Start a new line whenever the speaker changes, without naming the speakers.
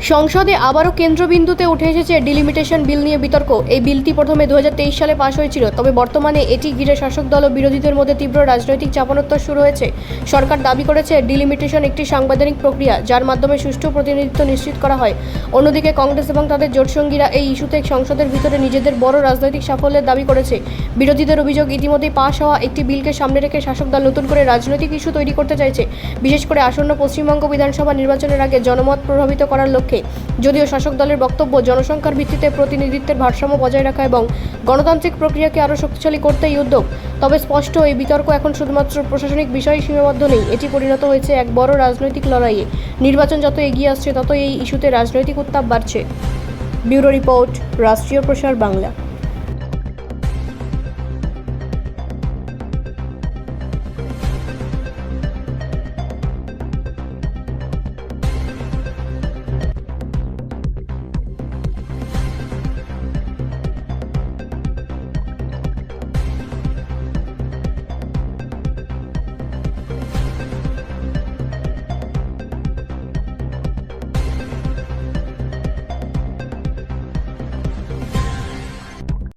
সংসদে আবারও কেন্দ্রবিন্দুতে উঠে এসেছে ডিলিমিটেশন বিল নিয়ে বিতর্ক। এই বিলটি প্রথমে 2023 সালে পাশ হয়েছিল, তবে বর্তমানে এটি ঘিরে শাসক দল ও বিরোধীদের মধ্যে তীব্র রাজনৈতিক চাপানোত্তর শুরু হয়েছে। সরকার দাবি করেছে ডিলিমিটেশন একটি সাংবিধানিক প্রক্রিয়া, যার মাধ্যমে সুষ্ঠু প্রতিনিধিত্ব নিশ্চিত করা হয়। অন্যদিকে কংগ্রেস এবং তাদের জোটসঙ্গীরা এই ইস্যুতে সংসদের ভিতরে নিজেদের বড় রাজনৈতিক সাফল্যের দাবি করেছে। বিরোধীদের অভিযোগ, ইতিমধ্যেই পাশ হওয়া একটি বিলকে সামনে রেখে শাসক দল নতুন করে রাজনৈতিক ইস্যু তৈরি করতে চাইছে, বিশেষ করে আসন্ন পশ্চিমবঙ্গ বিধানসভা নির্বাচনের আগে জনমত প্রভাবিত করার লক্ষ্যে। যদিও শাসক দলের বক্তব্য, জনসংখ্যার ভিত্তিতে প্রতিনিধিত্বের ভারসাম্য বজায় রাখা এবং গণতান্ত্রিক প্রক্রিয়াকে আরও শক্তিশালী করতেই উদ্যোগ, তবে স্পষ্ট এই বিতর্ক এখন শুধুমাত্র প্রশাসনিক বিষয়ে সীমাবদ্ধ নেই। এটি পরিণত হয়েছে এক বড় রাজনৈতিক লড়াইয়ে। নির্বাচন যত এগিয়ে আসছে, ততই এই ইস্যুতে রাজনৈতিক উত্তাপ বাড়ছে। ব্যুরো রিপোর্ট, রাষ্ট্রীয় প্রসার বাংলা।